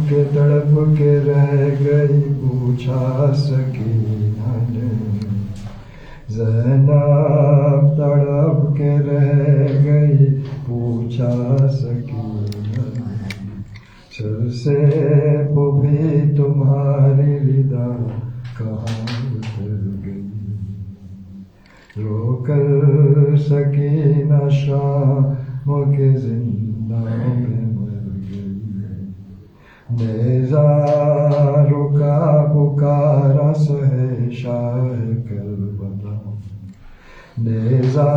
کے تڑپ کے رہ گئی پوچھا سکینہ نے، زینب تڑپ کے رہ گئی پوچھا سکینہ نے، سر سے بھی تمہاری ردا کہاں اتر گئی، رو کر سکینہ شام کے زندان میں مر گئی، نیزہ رکا پکارا سہے شاہ کربلا، نیزہ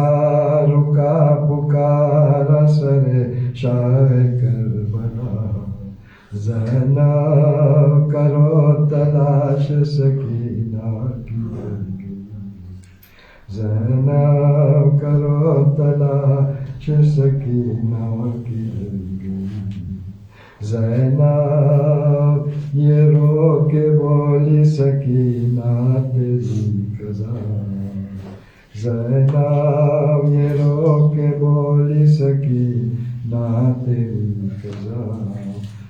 رکا پکارا سرے شاہ کربلا، زینب کرو تلاش سکینہ کی مر گئی، زینب کرو تلاش سکینہ کی مر گئی، زینب یہ رو کے بولی سکینہ تیری قضا، زینب یہ رو کے بولی سکینہ تیری قضا،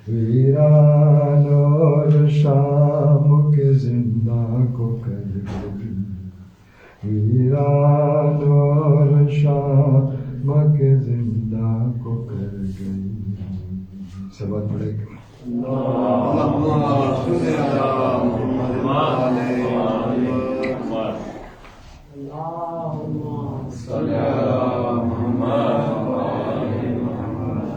ویران اور شام کے زندہ کو کر گئی، ویران اور شام کے زندہ کو کر گئی۔ سبات پڑھے گا۔ اللہم صل علی محمد وعلی آل محمد، اللہم صل علی محمد وعلی محمد۔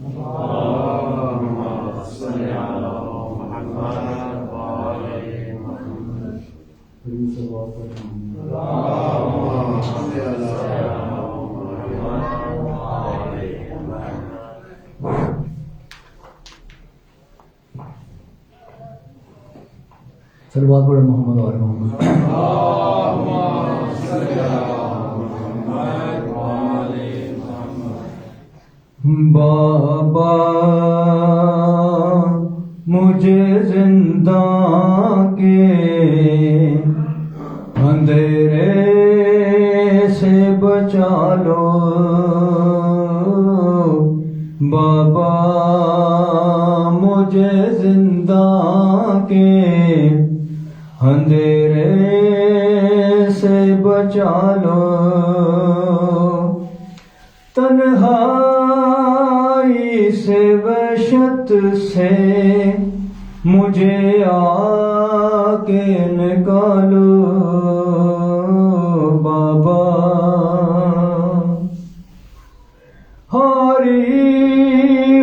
اللہم صل علی محمد وعلی محمد، اللہم صل علی صلوات پڑھو محمد وعلی محمد۔ اللہم صل علی محمد وعلی محمد۔ بابا مجھے زندہ کے اندھیرے سے بچا لو، بابا مجھے زندہ کے اندھیرے سے بچا لو، تنہائی سے وحشت سے مجھے آ کے نکالو، بابا ہاری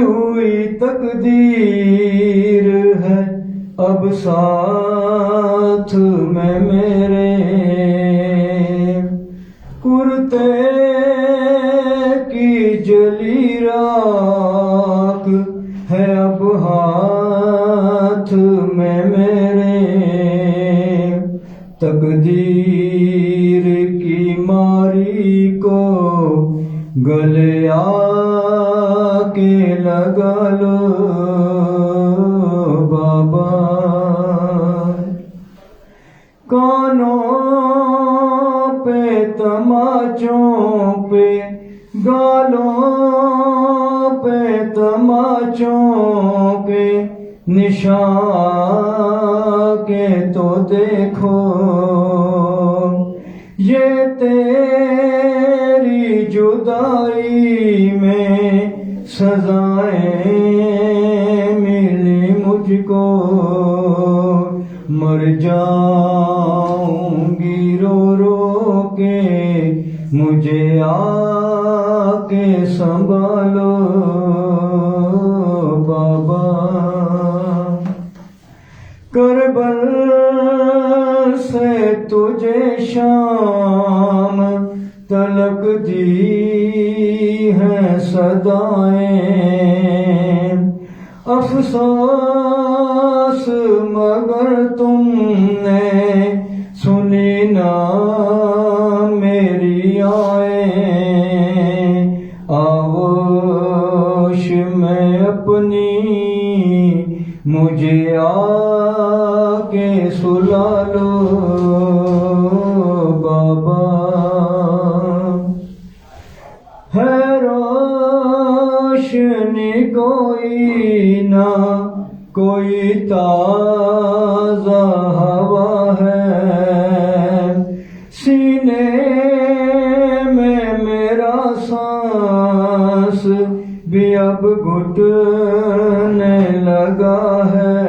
ہوئی تقدیر ہے اب ساتھ میں میرے، کرتے کی جلی راکھ ہے اب ہاتھ میں میرے، تقدیر کی ماری کو گلے آ کے لگا لو، بابا کانوں پہ تماچوں پہ گالوں پہ تماچوں پہ نشان کے تو دیکھو، یہ تیری جدائی میں سزائیں ملی مجھ کو، مر جاؤں گی رو رو کے مجھے آ کے سنبھالو، بابا کربل سے تجھے شام تلک دی ہیں صدائیں، افسوس مگر تم نے سنی نہ میری آئیں، آغوش میں اپنی مجھے آ کے سلا لو، بابا ہے رو روشنی کوئی نہ کوئی تازہ ہوا ہے، سینے میں میرا سانس بھی اب گھٹنے لگا ہے،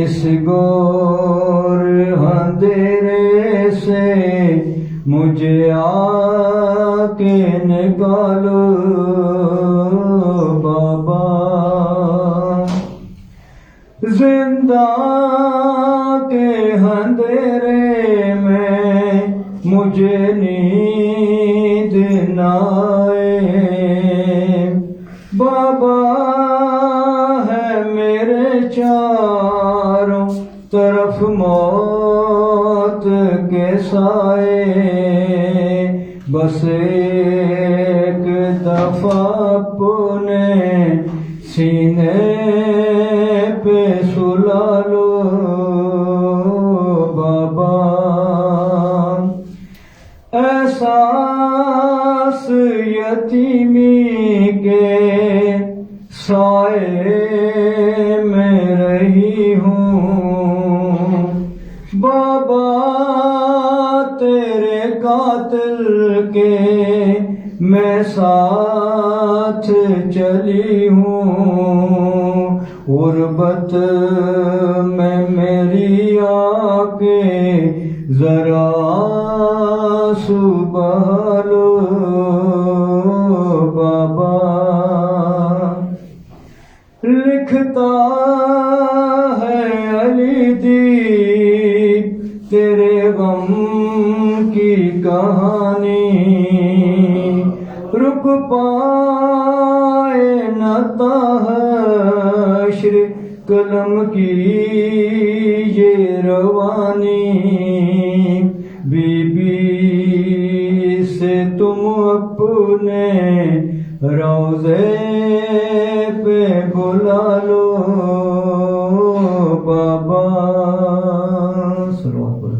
اس گور اندھیرے سے مجھے آ کے نکالو بابا، زندہ کے اندھیرے میں مجھے نیند نہ آئے، بابا ہے میرے چاروں طرف موت کے سائے، بس ایک دفعہ اپنے سینے پہ سلا لو بابا، احساس یتیمی کے سائے میں رہی ہوں، بابا تیرے قاتل کے میں ساتھ چلی ہوں، غربت میں میری آ کے ذرا آنسو بہالو بابا، لکھتا ہے علی دیپ تیرے غم کی کہانی، رک پائے نہ تا حشر قلم کی یہ روانی، بی بی سے تم اپنے روضے پہ بلا لو بابا، سلوات پڑھو۔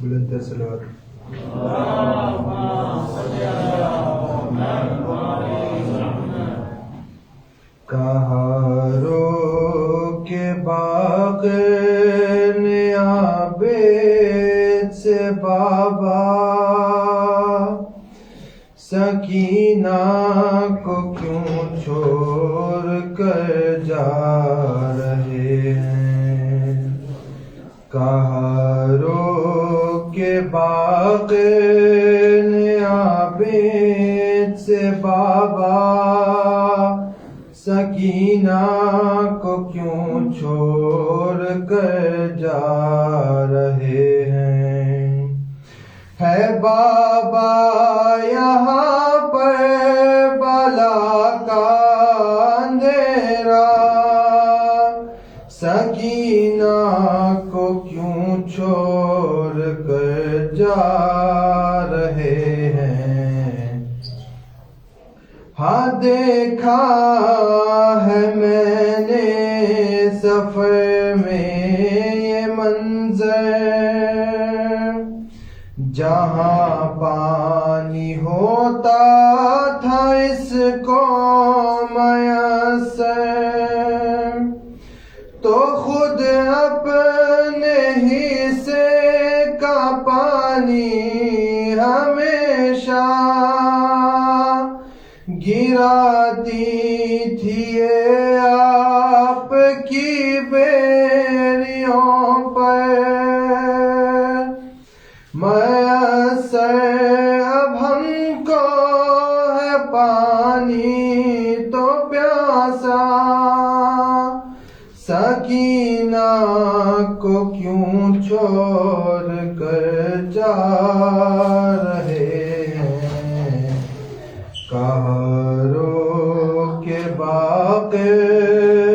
بلند صلوات۔ کہاں رو کے باغ نیابت سے بابا، سکینہ کو کیوں چھوڑ کر جا رہے ہیں، کہاں رو کے باغ نیابت سے بابا، سکینہ کو کیوں چھوڑ کر جا رہے ہیں، ہے بابا یہاں پر بلا کا اندھیرا، سکینہ کو کیوں چھوڑ کر جا رہے ہیں، ہاں دیکھا ہے میں نے سفر میں یہ منظر، جہاں پانی ہوتا تھا اس کو میسر، تو خود اپنے حصے کا پانی ہمیشہ گراتی تھی یہ آپ کی بیریوں پر، میسر اب ہم کو ہے پانی تو پیاسا، سکینہ کو کیوں چھوڑ کر جا رہے ہیں، کہاں رو کے باغ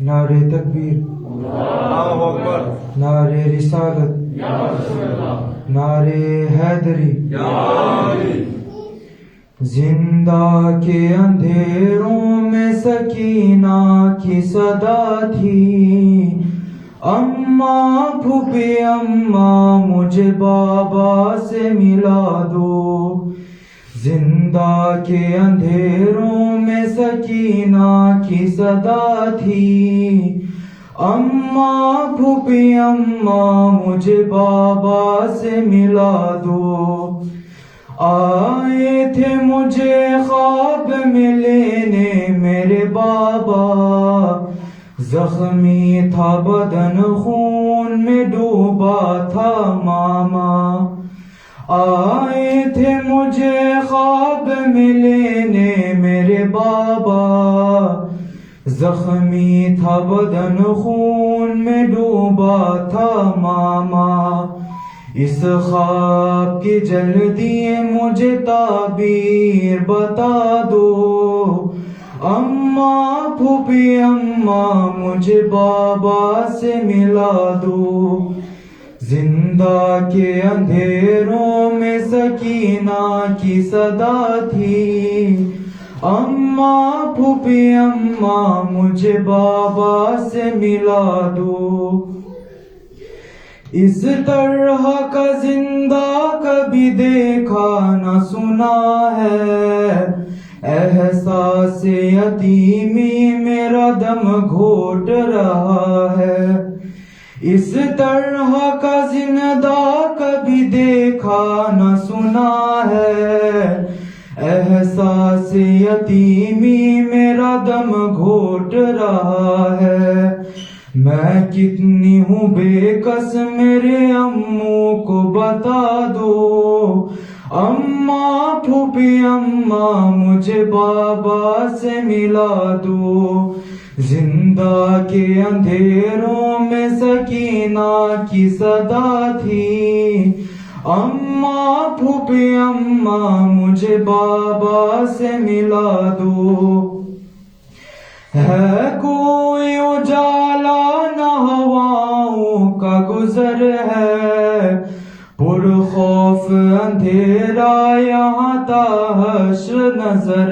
نعرے تکبیر، اللہ اکبر، نعرے رسالت، یا رسول اللہ، نعرے حیدری، یا علی، زندہ کے اندھیروں میں سکینہ کی صدا تھی، اماں پھوپھی اماں مجھے بابا سے ملا دو، زندہ کے اندھیروں میں سکینہ کی صدا تھی، اماں پھوپھی اماں مجھے بابا سے ملا دو، آئے تھے مجھے خواب میں لینے میرے بابا، زخمی تھا بدن خون میں ڈوبا تھا ماما، آئے تھے مجھے خواب میں لینے میرے بابا، زخمی تھا بدن خون میں ڈوبا تھا ماما، اس خواب کی جلدی مجھے تعبیر بتا دو، اماں پھوپھی اماں مجھے بابا سے ملا دو، زندہ کے اندھیروں میں سکینہ کی صدا تھی، اماں پھوپھی اماں مجھے بابا سے ملا دو، اس طرح کا زندہ کبھی دیکھا نہ سنا ہے، احساس یتیمی میرا دم گھوٹ رہا ہے، اس طرح کا زندہ کبھی دیکھا نہ سنا ہے، احساس یتیمی میرا دم گھوٹ رہا ہے، میں کتنی ہوں بے کس میرے اموں کو بتا دو، اماں پھوپھی اماں مجھے بابا سے ملا دو، زندہ کے اندھیروں میں سکینہ کی صدا تھی، اماں پھوپھی اماں مجھے بابا سے ملا دو، ہے کوئی اجالا نہ ہواؤں کا گزر ہے، پر خوف اندھیرا یہاں تا حشر نظر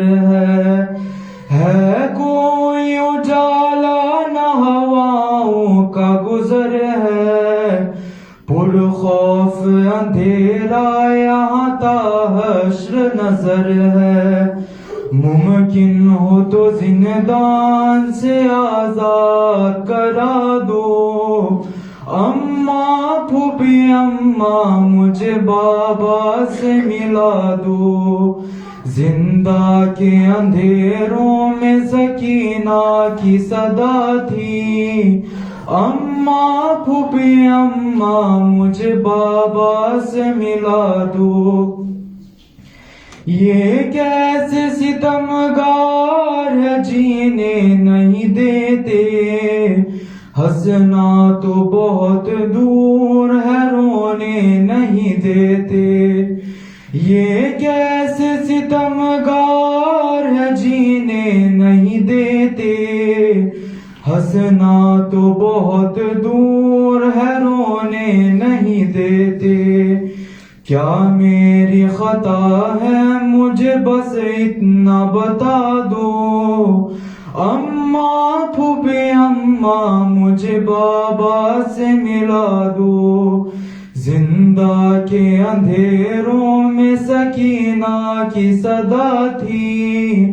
ہے کوئی اجالا نہ ہواؤں کا گزر ہے، پر خوف اندھیرا یہاں تا حشر نظر ہے، ممکن ہو تو زندان سے آزاد کرا دو، اماں پھوپھی اماں مجھے بابا سے ملا دو، زندہ کے اندھیروں میں سکینہ کی صدا تھی، اماں پھوپھی اماں مجھے بابا سے ملا دو، یہ کیسے ستمگار ہے جینے نہیں دیتے، ہنسنا تو بہت دور ہے رونے نہیں دیتے، یہ کیسے ستمگار ہے جینے نہیں دیتے، ہنسنا تو بہت دور ہے رونے نہیں دیتے، کیا میری خطا ہے مجھے بس اتنا بتا دو، اماں پھوپھی اماں مجھے بابا سے ملا دو، زندہ کے اندھیروں میں سکینہ کی صدا تھی،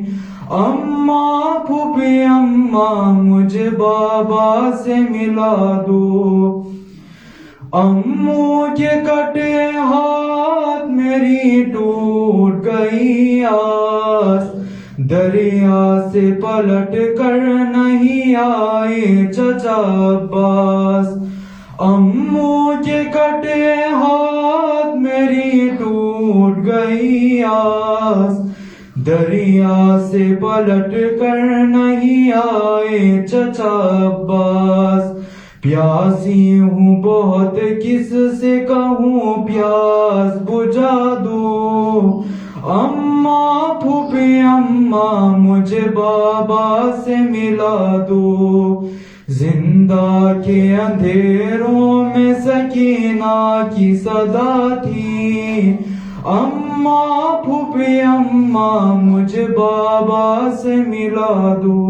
اماں پھوپھی اماں مجھے بابا سے ملا دو، اموں کے کٹے ہاتھ میری ٹوٹ گئی آس، دریا سے پلٹ کر نہیں آئے چچا عباس، اموں کے کٹے ہاتھ میری ٹوٹ گئی آس، دریا سے پلٹ کر نہیں آئے چچا عباس، پیاسی ہوں بہت کس سے کہوں پیاس بجھا دو، اماں پھوپھی اماں مجھے بابا سے ملا دو، زندہ کے اندھیروں میں سکینہ کی صدا تھی، اماں پھوپھی اماں مجھے بابا سے ملا دو۔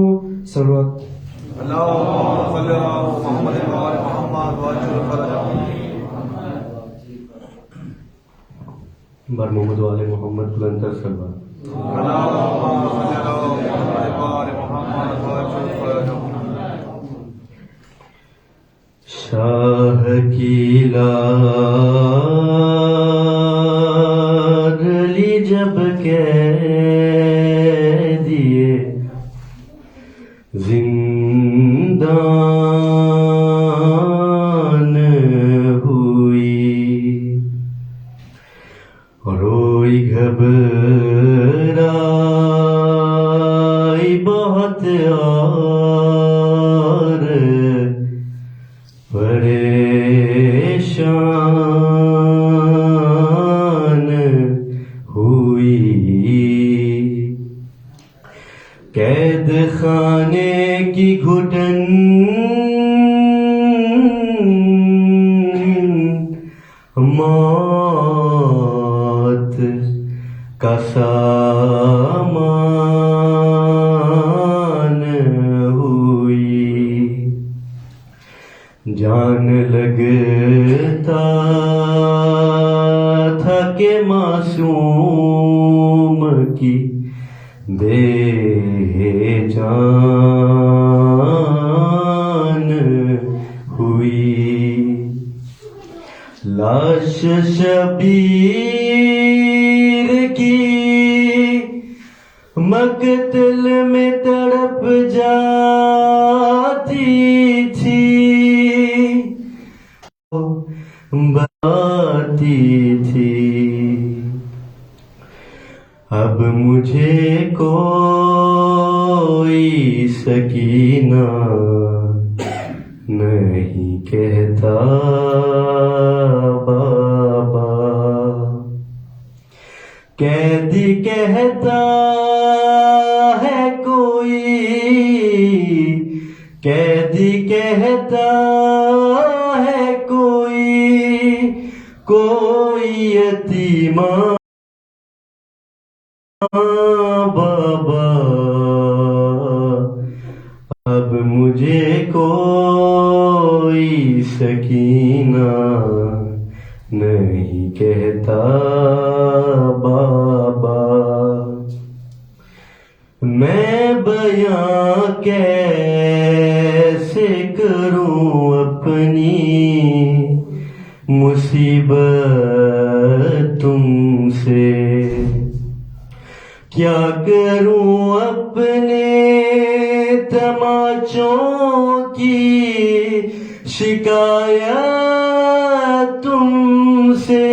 سلوات اللهم صل على محمد وعلى محمد وعجل فرجهم۔ بر محمد وعلى محمد بلندر سلوات۔ اللهم صل على محمد وعلى محمد وعجل فرجهم۔ شاہ کی لاڈلی جب قیدیے زندان ہوئی، روئی گھبرائی بہت اور پریشان ہوئی، قید خانے کی گھٹن موت کا سامان ہوئی، جان لگتا تھا کہ معصوم کی بے جان ہوئی، لاش شبیر کی مقتل میں تڑپ جاتی تھی، باتی تھی، اب مجھے کوئی سکینہ نہیں کہتا بابا، قیدی کہتا ہے کوئی، قیدی کہتا ہے کوئی یتیمہ بابا، اب مجھے کوئی سکینہ نہیں کہتا بابا، میں بیاں کیسے کروں اپنی مصیبت تم سے، کیا کروں اپنے تماچوں کی شکایت تم سے،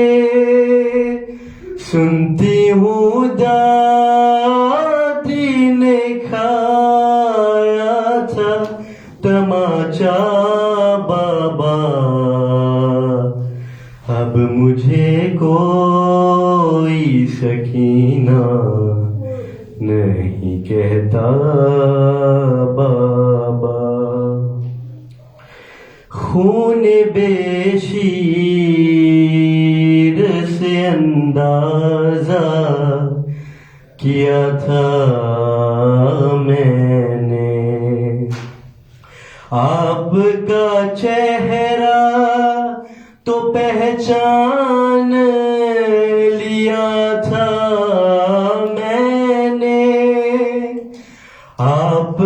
سنتی ہوں دادی نے کھایا تھا تماچا بابا، اب مجھے کوئی سکینہ نہیں کہتا بابا، خون بے شیر سے اندازہ کیا تھا میں نے، آپ کا چہرہ تو پہچان لیا تھا میں نے، آپ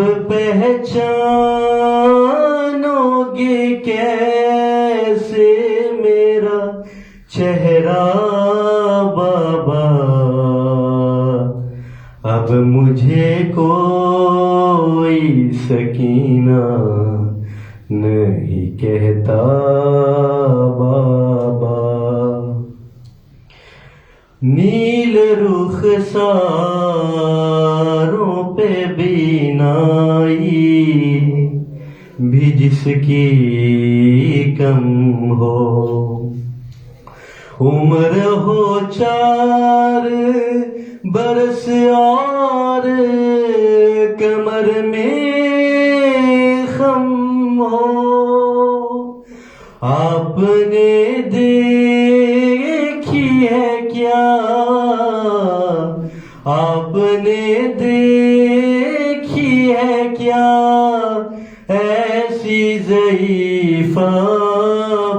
پہچانو گے کیسے میرا چہرہ بابا، اب مجھے کوئی سکینہ نہیں کہتا بابا، نیل رخساروں پہ بینائی بھی جس کی کم ہو، عمر ہو 4 برس اور کمر میں خم ہو، آپ نے دیکھی ہے کیا، آپ نے دیکھی ہے کیا ایسی ضعیفہ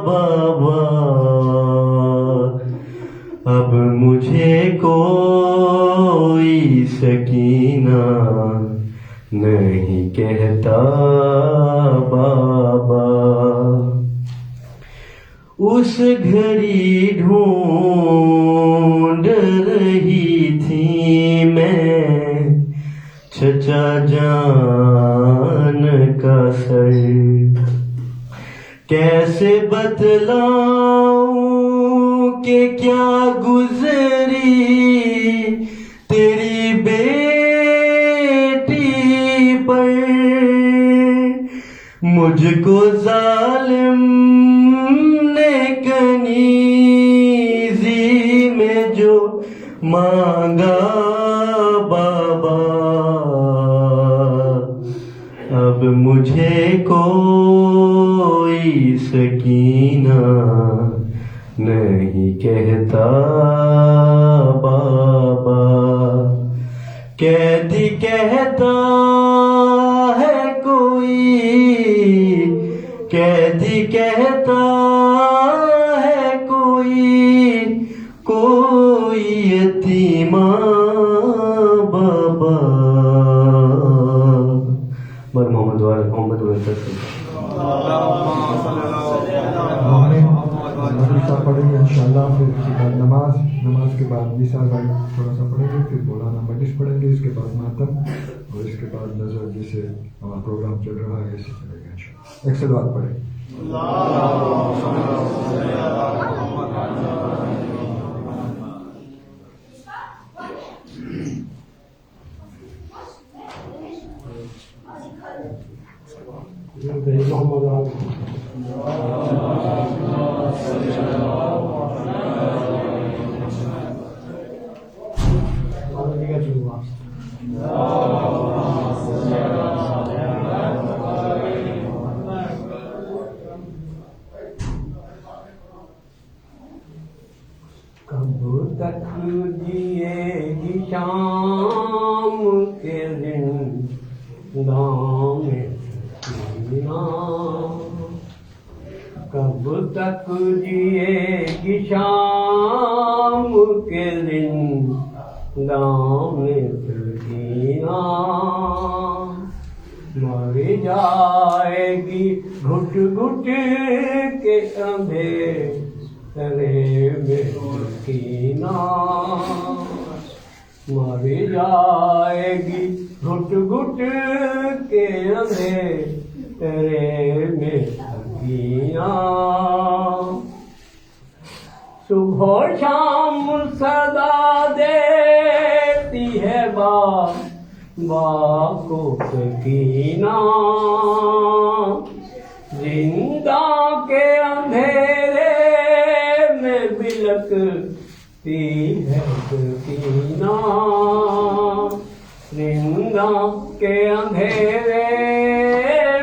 بابا، اب مجھے کوئی سکینہ نہیں کہتا بابا، اس گھڑی ڈھونڈ رہی تھی میں چچا جان کا سر، کیسے بتلاؤں کہ کیا گزری تیری بیٹی پر، مجھ کو ظالم نے کنیزی میں جو مانگا بابا، اب مجھے کوئی سکینہ نہیں کہتا بابا، قیدی کہتا ہے کوئی، قیدی کہتا ہے کوئی یتیمہ بابا، بر محمد وال محمد مدرسہ پڑھیں گے انشاءاللہ، پھر اس کے بعد نماز کے بعد نثار بھائی تھوڑا سا پڑھیں گے، پھر مولانا مجلس پڑھیں گے، اس کے بعد ماتم، اور اس کے بعد نظر جیسے ہمارا پروگرام چل رہا ہے ایسے چلے گا انشاءاللہ۔ ایک سلوات پڑھیں۔ کب تک جیے گی شام کے زنداں میں سکینہ، کب تک جیے گی شام کے زنداں میں سکینہ، مر جائے گی گھٹ گھٹ کے اندھیرے میں سکینہ، مر جائے گی گھٹ گھٹ کے اندھیرے میں سکینہ، صبح و شام صدا دیتی ہے با کو سکینہ، زندہ کے اندھیرے میں بلکتی ہے سکینہ، زندہ کے اندھیرے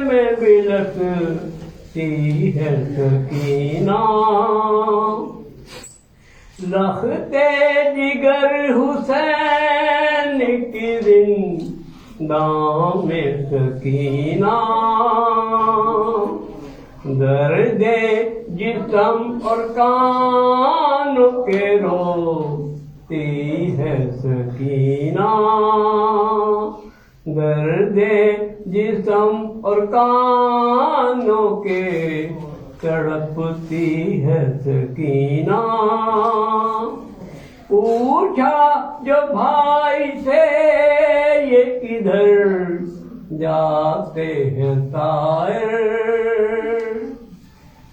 میں بلکتی ہے سکینہ، لخت جگر حسین کی زنداں میں سکینہ، درد جسم اور کانوں کے روتی ہے سکینہ، درد جسم اور کانوں کے تڑپتی ہے سکینہ، پوچھا جو بھائی سے یہ کدھر جاتے ہیں طائر،